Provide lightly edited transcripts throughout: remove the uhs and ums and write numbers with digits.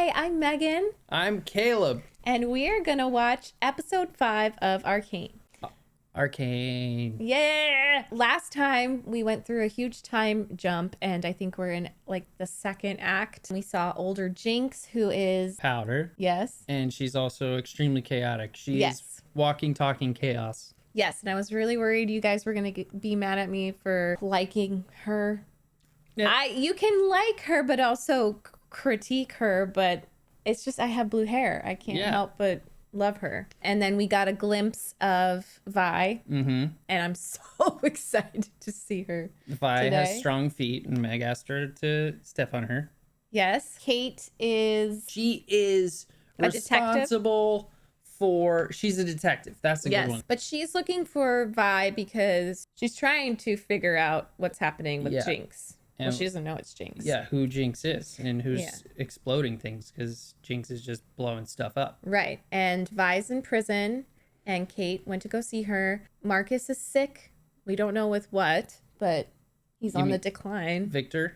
Hi, I'm Megan. I'm Caleb. And we're going to watch episode 5 of Arcane. Arcane. Yeah! Last time we went through a huge time jump, and I think we're in like the second act. We saw older Jinx, who is Powder. Yes. And she's also extremely chaotic. She is walking, talking chaos. Yes, and I was really worried you guys were going to be mad at me for liking her. Yeah. You can like her, but also critique her, but it's just I have blue hair. I can't help but love her. And then we got a glimpse of Vi, and I'm so excited to see her. Vi today. has strong feet, and Meg asked her to step on her. Yes, Kate is. She is responsible for. She's a detective. That's a good one. But she's looking for Vi because she's trying to figure out what's happening with Jinx. Well, she doesn't know it's Jinx. Yeah, who Jinx is and who's exploding things, because Jinx is just blowing stuff up. Right. And Vi's in prison, and Kate went to go see her. Marcus is sick. We don't know with what, but he's on the decline. Victor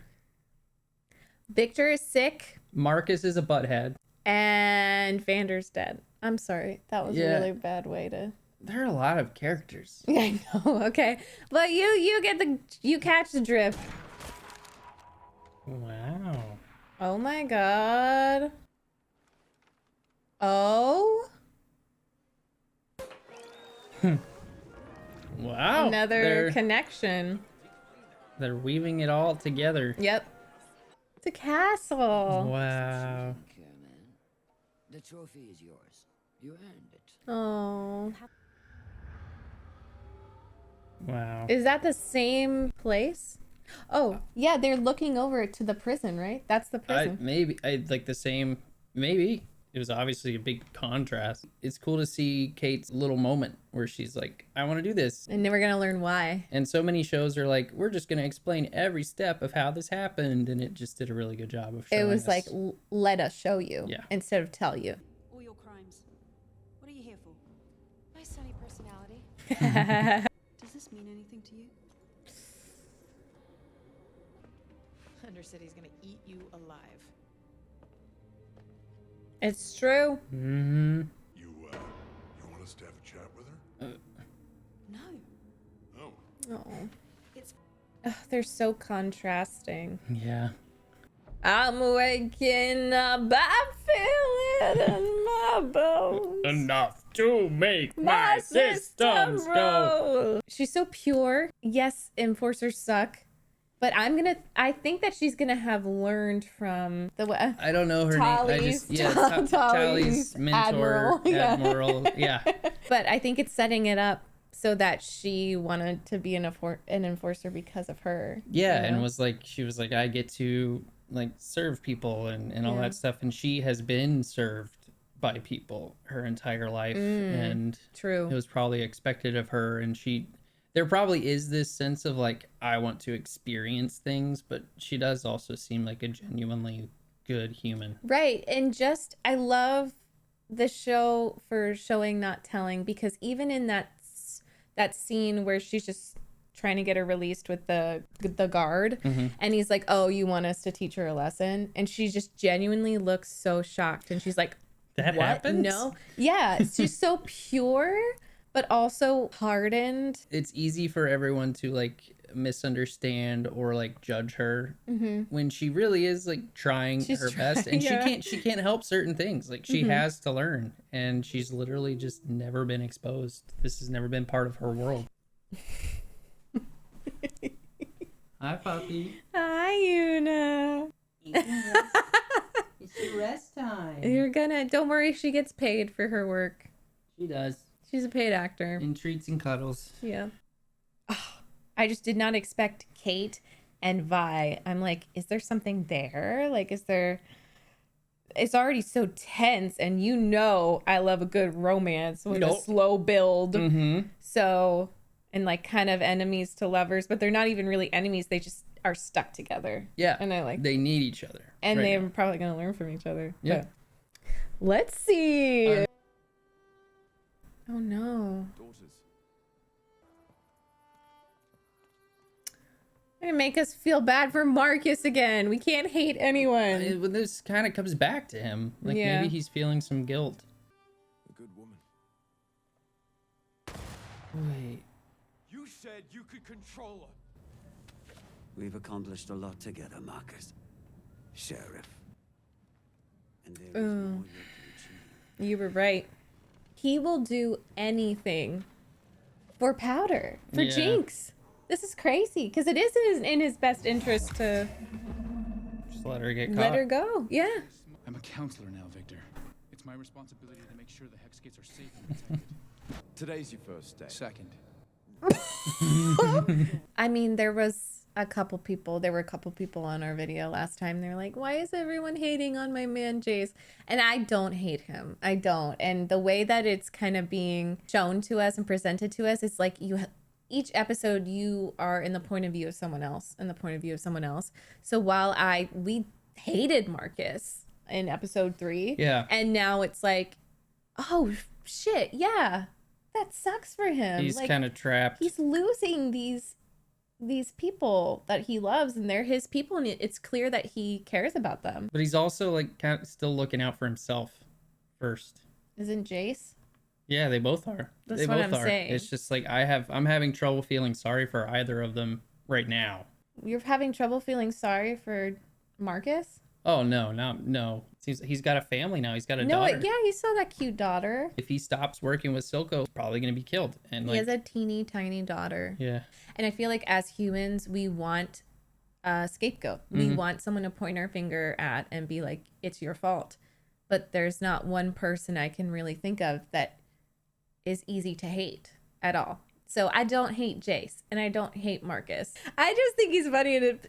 is sick. Marcus is a butthead. And Vander's dead. I'm sorry. That was a really bad way to... There are a lot of characters. I know. Okay. But you catch the drift. Wow. Oh my god. Oh. Wow. Another connection. They're weaving it all together. Yep. It's a castle. Wow. The trophy is yours. You earned it. Oh. Wow. Is that the same place? Oh, yeah, they're looking over to the prison, right? That's the prison. Maybe like the same. Maybe it was obviously a big contrast. It's cool to see Kate's little moment where she's like, I want to do this. And then we're going to learn why. And so many shows are like, we're just going to explain every step of how this happened. And it just did a really good job of showing us. It was like, let us show you instead of tell you. All your crimes. What are you here for? My sunny personality. Does this mean anything to you? Undercity's gonna eat you alive. It's true. Mm-hmm. You want us to have a chat with her? No. Oh. They're so contrasting. Yeah. I'm waking up, I feel it in my bones. Enough to make my systems go. She's so pure. Yes, enforcers suck. But I think that she's gonna have learned from the I don't know her Tally's, name. Tally's mentor, Admiral. Yeah. But I think it's setting it up so that she wanted to be an enforcer because of her. Yeah, you know? And she was like, I get to like serve people and all that stuff, and she has been served by people her entire life, and true. It was probably expected of her, and there probably is this sense of like, I want to experience things, but she does also seem like a genuinely good human. Right. And I love the show for showing, not telling, because even in that scene where she's just trying to get her released with the guard, and he's like, oh, you want us to teach her a lesson? And she just genuinely looks so shocked. And she's like, that what? happens? No. Yeah. She's so pure, but also hardened. It's easy for everyone to like misunderstand or like judge her when she really is like trying her best, and she can't help certain things. Like she has to learn, and she's literally just never been exposed. This has never been part of her world. Hi, puppy. Hi, Una. It's your rest time. Don't worry, she gets paid for her work. She does. She's a paid actor. In treats and cuddles. Yeah. Oh, I just did not expect Kate and Vi. I'm like, is there something there? Like, it's already so tense, and I love a good romance with a slow build. So, and like kind of enemies to lovers, but they're not even really enemies. They just are stuck together. Yeah. And they need each other. And they're probably going to learn from each other. Yeah. Let's see. Oh no. Daughters. They make us feel bad for Marcus again. We can't hate anyone. When this kind of comes back to him, like Yeah. maybe he's feeling some guilt. A good woman. Wait. You said you could control her. We've accomplished a lot together, Marcus. Sheriff. And there is more yet to achieve. You were right. He will do anything for Powder, for Yeah. Jinx. This is crazy because it is in his best interest to Just let her get caught. let her go. Yeah. I'm a counselor now, Victor. It's my responsibility to make sure the Hex Gates are safe and protected. Today's your first day. Second. I mean, there were a couple people on our video last time. They're like, why is everyone hating on my man Jace? And I don't hate him. I don't. And the way that it's kind of being shown to us and presented to us, it's like each episode you are in the point of view of someone else, in the point of view of someone else. So while we hated Marcus in episode 3, Yeah. and now it's like, oh shit, yeah, that sucks for him. He's Like, kind of trapped. he's losing these people that he loves, and they're his people, and it's clear that he cares about them. But he's also like kind of still looking out for himself first. Isn't Jace? Yeah, they both are. That's they what both I'm are. saying. It's just like I'm having trouble feeling sorry for either of them right now. You're having trouble feeling sorry for Marcus? Oh no. Seems he's got a family now. He's got a No, daughter. yeah, he saw that cute daughter. If he stops working with Silco, he's probably gonna be killed. And He like, has a teeny tiny daughter. yeah, And I feel like as humans, we want a scapegoat. We want someone to point our finger at and be like, it's your fault. But there's not one person I can really think of that is easy to hate at all. So I don't hate Jace and I don't hate Marcus. I just think he's funny, and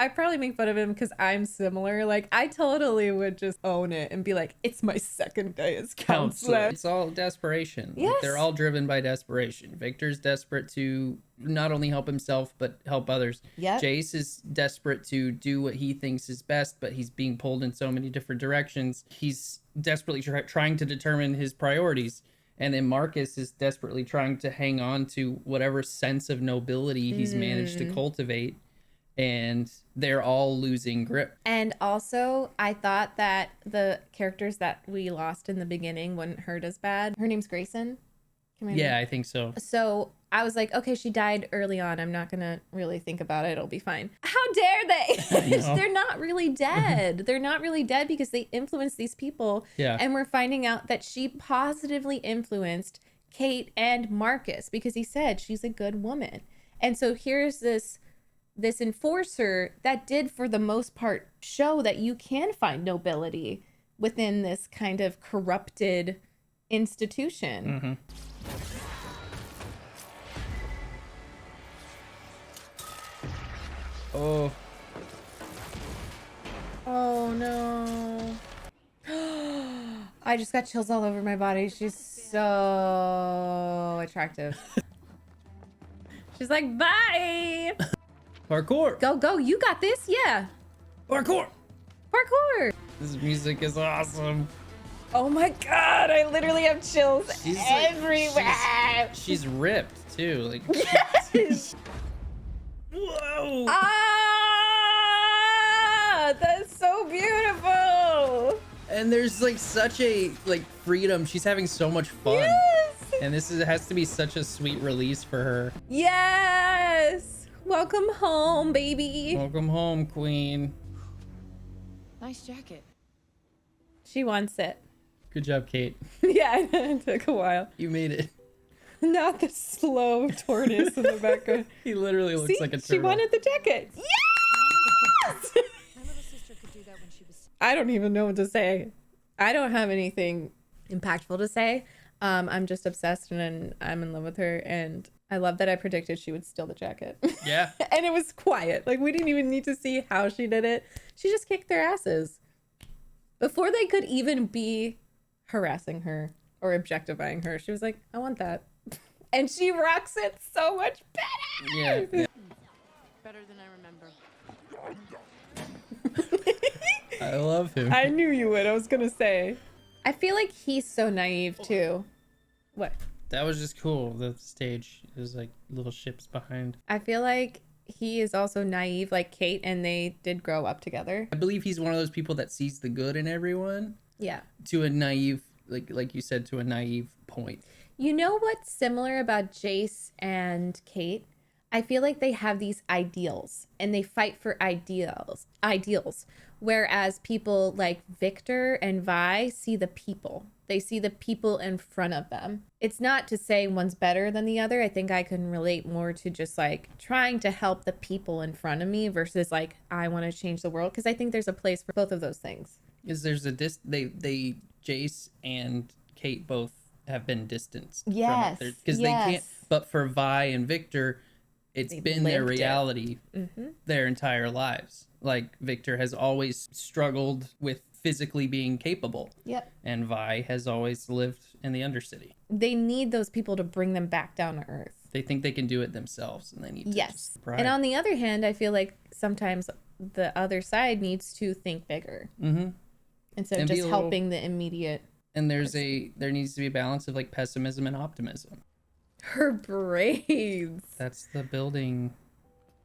I probably make fun of him because I'm similar. Like, I totally would just own it and be like, it's my second day as counselor. It's all desperation. Like, Yes. they're all driven by desperation. Victor's desperate to not only help himself but help others. Yep. Jace is desperate to do what he thinks is best, but he's being pulled in so many different directions. He's desperately trying to determine his priorities. And then Marcus is desperately trying to hang on to whatever sense of nobility he's managed to cultivate. And they're all losing grip. And also, I thought that the characters that we lost in the beginning wouldn't hurt as bad. Her name's Grayson. Yeah, I think so. So I was like, okay, she died early on. I'm not going to really think about it. It'll be fine. How dare they? They're not really dead. They're not really dead because they influenced these people. Yeah. And we're finding out that she positively influenced Kate and Marcus because he said she's a good woman. And so here's this enforcer that did, for the most part, show that you can find nobility within this kind of corrupted institution. Oh. Oh no. I just got chills all over my body. She's so attractive. She's like, bye. Parkour! Go. You got this. Yeah. Parkour! Parkour. This music is awesome. Oh my God. I literally have chills She's like- everywhere. She's ripped too. Like, Yes. whoa! Ah, that's so beautiful. And there's like such a freedom. She's having so much fun. Yes. And has to be such a sweet release for her. Yes. Welcome home, baby. Welcome home, Queen. Nice jacket. She wants it. Good job, Kate. Yeah, it took a while. You made it. Not the slow tortoise in the background. He literally looks See, like a turtle. she wanted the jacket. Yes! My little sister could do that when she was. I don't even know what to say. I don't have anything impactful to say. I'm just obsessed and I'm in love with her. And I love that I predicted she would steal the jacket. Yeah. And it was quiet. Like, we didn't even need to see how she did it. She just kicked their asses. Before they could even be harassing her or objectifying her, she was like, I want that. And she rocks it so much better. Yeah. Better than I remember. I love him. I knew you would. I was going to say. I feel like he's so naive, too. What? That was just cool. The stage, there's like little ships behind. I feel like he is also naive like Kate, and they did grow up together. I believe he's one of those people that sees the good in everyone. Yeah. To a naive, like you said, to a naive point. You know what's similar about Jace and Kate? I feel like they have these ideals and they fight for ideals. Whereas people like Victor and Vi see the people. They see the people in front of them. It's not to say one's better than the other. I think I can relate more to just like trying to help the people in front of me versus like I want to change the world, because I think there's a place for both of those things. Is there's a they Jace and Kate both have been distanced. Yes. Because they can't. But for Vi and Victor, it's been their reality their entire lives. Like Victor has always struggled with physically being capable. Yep. And Vi has always lived in the Undercity. They need those people to bring them back down to earth. They think they can do it themselves, and they need to just pride. And on the other hand, I feel like sometimes the other side needs to think bigger. Instead of just helping the immediate. And there needs to be a balance of like pessimism and optimism. Her braids. That's the building.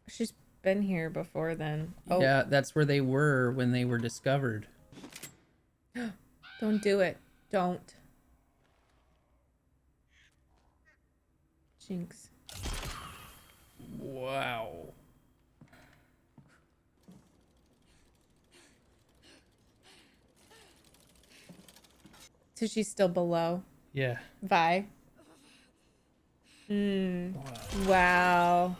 She's been here before then. Oh. Yeah, that's where they were when they were discovered. Don't do it. Don't. Jinx. Wow. So she's still below. Yeah. Vi. Wow.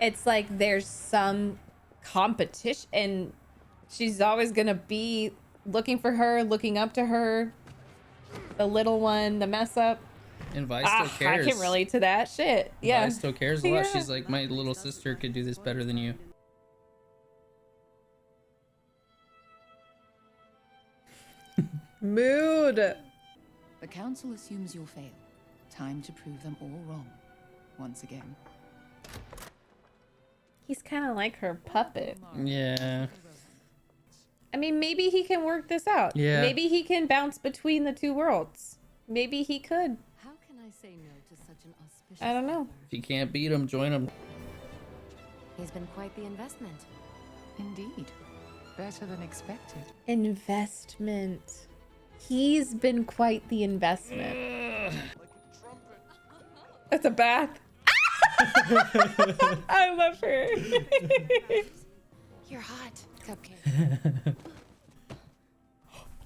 It's like there's some competition, and she's always gonna be looking for her, looking up to her. The little one, the mess up. And Vi still cares. I can relate to that shit. Yeah. Vi still cares a lot. She's like, my little sister could do this better than you. Mood. The council assumes you'll fail. Time to prove them all wrong. Once again. He's kind of like her puppet. Yeah. I mean, maybe he can work this out. Yeah. Maybe he can bounce between the two worlds. Maybe he could. How can I say no to such an auspicious I don't know. offer? If you can't beat him, join him. He's been quite the investment. Indeed. Better than expected. Investment. He's been quite the investment. That's a bath. I love her. You're hot, Cupcake.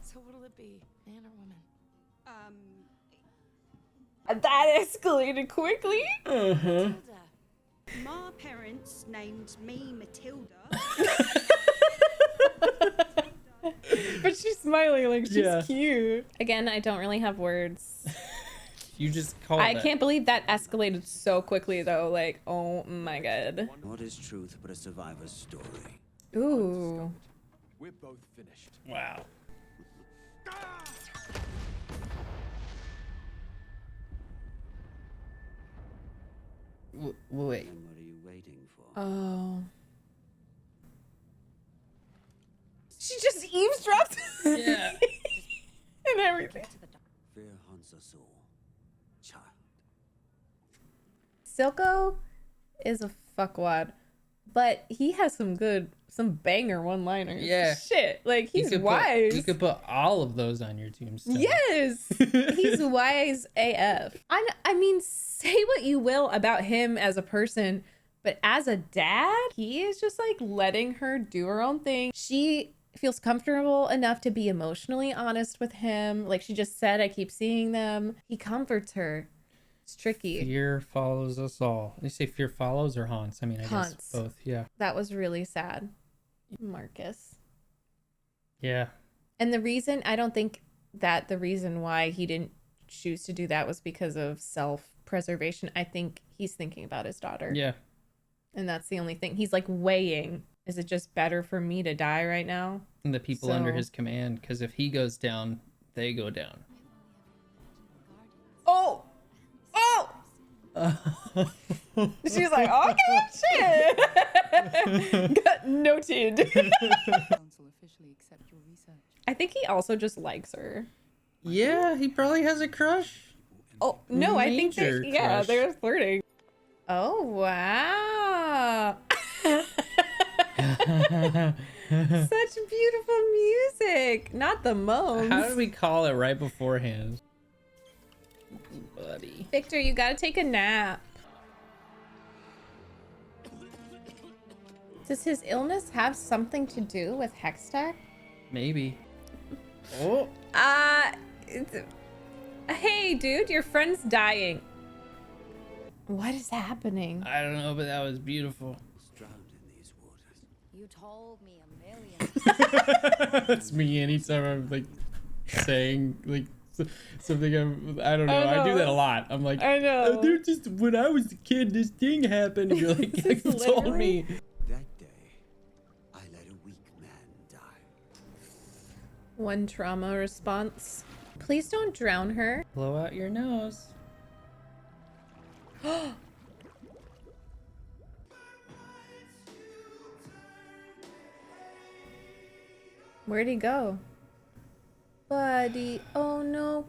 So what'll it be, man or woman? That escalated quickly. Matilda. My parents named me Matilda. But she's smiling like she's cute. Again, I don't really have words. You just call I can't believe that escalated so quickly though. Like, oh my god. What is truth but a survivor's story? Ooh. We're both finished. Wow. Wait. And what are you waiting for? Oh. She just eavesdropped. Yeah. And everything. Fear haunts us all, child. Silco is a fuckwad, but he has some banger one-liners. Yeah. Shit, like he's wise. You could put all of those on your tombstone. Yes, he's wise AF. I mean, say what you will about him as a person, but as a dad, he is just like letting her do her own thing. She feels comfortable enough to be emotionally honest with him. Like she just said, I keep seeing them. He comforts her. It's tricky. Fear follows us all. They say fear follows or haunts. I mean, I Haunts. guess both. Yeah. That was really sad. Marcus. Yeah. And the reason, I don't think that the reason why he didn't choose to do that was because of self-preservation. I think he's thinking about his daughter. Yeah. And that's the only thing. He's like weighing, is it just better for me to die right now? And the people under his command, because if he goes down, they go down. Oh! Oh! She's like, okay, shit. Got noted. Council officially accept your research. I think he also just likes her. Yeah, he probably has a crush. Oh, no, I think Major they're crush. flirting. Oh, wow. Ah. Such beautiful music. Not the moans. How did we call it right beforehand? Buddy. Victor, you gotta take a nap. Does his illness have something to do with Hextech? Maybe. Oh. Hey, dude, your friend's dying. What is happening? I don't know, but that was beautiful. You told me a million. That's me anytime I'm like saying like something I don't know. I do that a lot. I'm like, I know. Oh, they're just when I was a kid, this thing happened. And you're like, you told me. That day, I let a weak man die. One trauma response. Please don't drown her. Blow out your nose. Where'd he go? Buddy, oh no.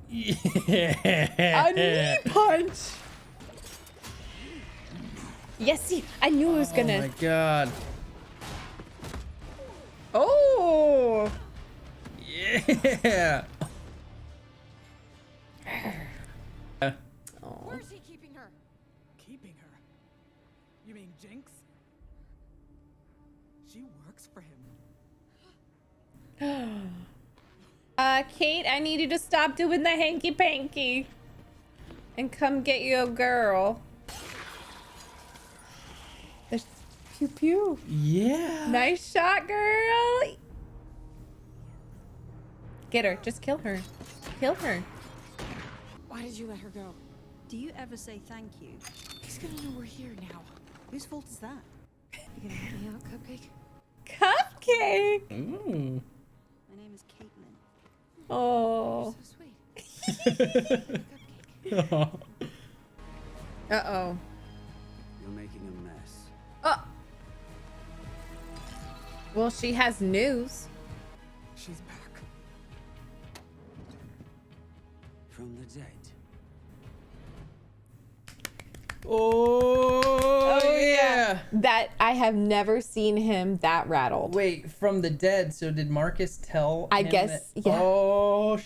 Yeah. A knee punch. Yes, I knew it was gonna. Oh my god. Oh. Yeah. Where's he keeping her? Keeping her? You mean Jinx? She works for him. Kate, I need you to stop doing the hanky panky and come get you a girl. There's pew pew. Yeah. Nice shot, girl. Get her. Just kill her. Kill her. Why did you let her go? Do you ever say thank you? He's gonna know we're here now. Whose fault is that? You gonna help me out, Cupcake? Cupcake. Ooh. My name is Caitlyn. Oh. So sweet. Uh-oh. You're making a mess. Oh. Well, she has news. She's back. From the dead. Oh yeah. That I have never seen him that rattled. Wait, from the dead. So did Marcus tell? I him guess, that? yeah. Oh,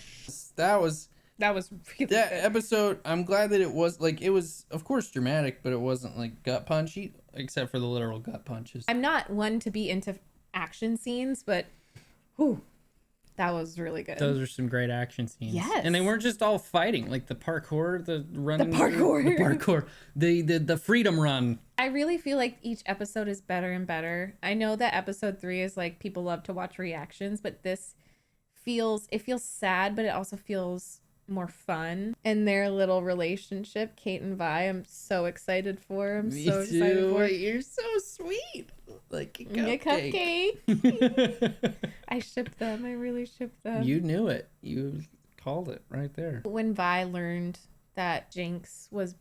that was really that good. episode. I'm glad that it was like it was, of course, dramatic, but it wasn't like gut punchy, except for the literal gut punches. I'm not one to be into action scenes, but whew, that was really good. Those are some great action scenes. Yes. And they weren't just all fighting, like the parkour, the running, parkour. the freedom run. I really feel like each episode is better and better. I know that episode 3 is like people love to watch reactions, but this feels sad, but it also feels more fun. And their little relationship, Kate and Vi, I'm so excited for. I'm Me so too. excited for. You're so sweet. Like a cupcake. cupcake. I ship them. I really ship them. You knew it. You called it right there. When Vi learned that Jinx was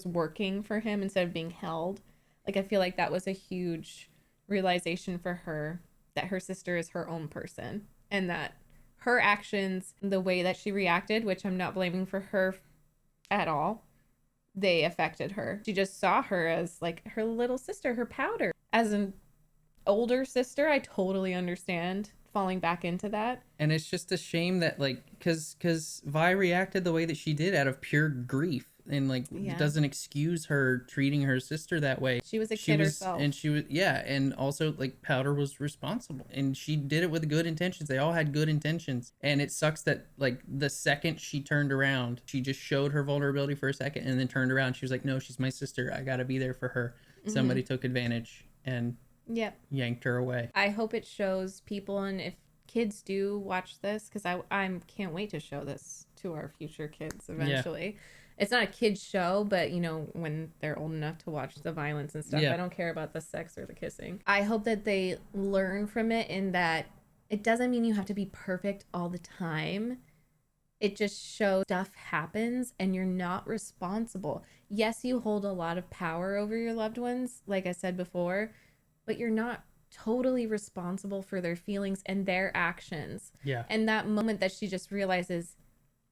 working for him instead of being held, like I feel like that was a huge realization for her that her sister is her own person and that her actions, the way that she reacted, which I'm not blaming for her at all, they affected her. She just saw her as like her little sister, her powder. As an older sister, I totally understand falling back into that. And it's just a shame that like because Vi reacted the way that she did out of pure grief, and like it doesn't excuse her treating her sister that way. She was a kid herself. And she was and also like Powder was responsible, and she did it with good intentions. They all had good intentions, and it sucks that like the second she turned around, she just showed her vulnerability for a second and then turned around. She was like, no, she's my sister, I gotta be there for her. Somebody took advantage and yanked her away. I hope it shows people, and if kids do watch this, because I can't wait to show this to our future kids eventually. It's not a kid's show, but you know, when they're old enough to watch the violence and stuff, I don't care about the sex or the kissing. I hope that they learn from it, in that it doesn't mean you have to be perfect all the time. It just shows stuff happens and you're not responsible. Yes, you hold a lot of power over your loved ones, like I said before, but you're not totally responsible for their feelings and their actions. Yeah. And that moment that she just realizes,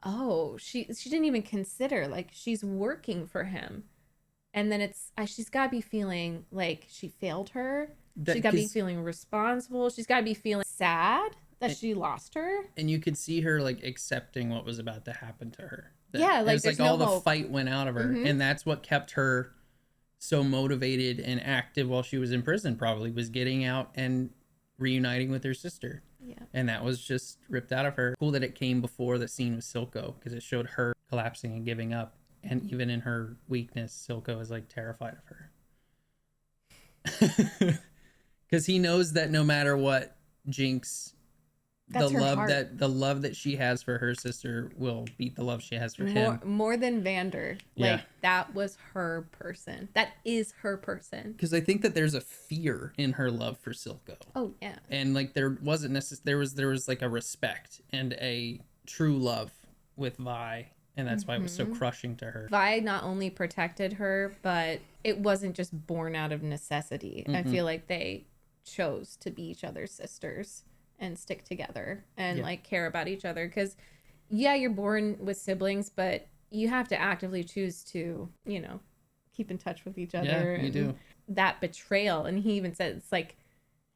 oh, she didn't even consider, like, she's working for him. And then she's got to be feeling like she failed her. She's got to be feeling responsible. She's got to be feeling sad that she lost her. And you could see her like accepting what was about to happen to her. Yeah, like it's like all the fight went out of her. And that's what kept her so motivated and active while she was in prison, probably, was getting out and reuniting with her sister. Yeah. And that was just ripped out of her. Cool that it came before the scene with Silco, because it showed her collapsing and giving up. And even in her weakness, Silco is like terrified of her. Because he knows that no matter what, Jinx, the love that she has for her sister will beat the love she has for him. More than Vander. Like, that was her person. That is her person. Because I think that there's a fear in her love for Silco. Oh yeah. And like there wasn't necessarily there was like a respect and a true love with Vi. And that's why it was so crushing to her. Vi not only protected her, but it wasn't just born out of necessity. I feel like they chose to be each other's sisters and stick together and like care about each other. Because, yeah, you're born with siblings, but you have to actively choose to, you know, keep in touch with each other. Yeah, you do. That betrayal. And he even said it's like,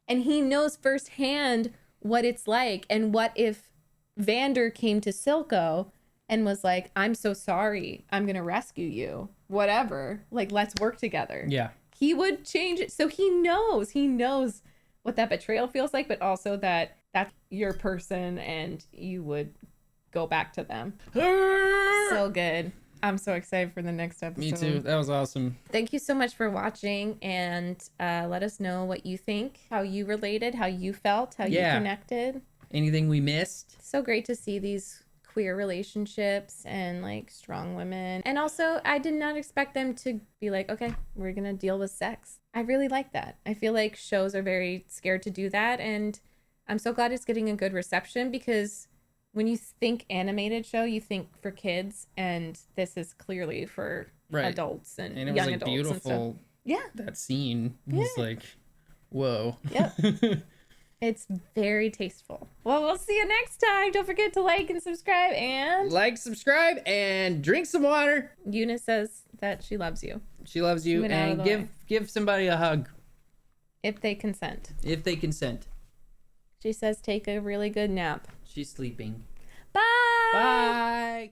and he knows firsthand what it's like. And what if Vander came to Silco and was like, I'm so sorry, I'm gonna rescue you, whatever, like, let's work together. Yeah. He would change it. So he knows what that betrayal feels like, but also that that's your person and you would go back to them. So good. I'm so excited for the next episode. Me too. That was awesome. Thank you so much for watching, and let us know what you think, how you related, how you felt, how you connected. Anything we missed? So great to see these queer relationships and like strong women. And also, I did not expect them to be like, okay, we're gonna deal with sex. I really like that. I feel like shows are very scared to do that, and I'm so glad it's getting a good reception, because when you think animated show, you think for kids, and this is clearly for adults and young it was like adults. beautiful. And stuff. Yeah, that scene was like, whoa. Yep. It's very tasteful. Well, we'll see you next time. Don't forget to like and subscribe, and subscribe, and drink some water. Eunice says that she loves you. She loves you, and give somebody a hug. If they consent. If they consent. She says take a really good nap. She's sleeping. Bye. Bye.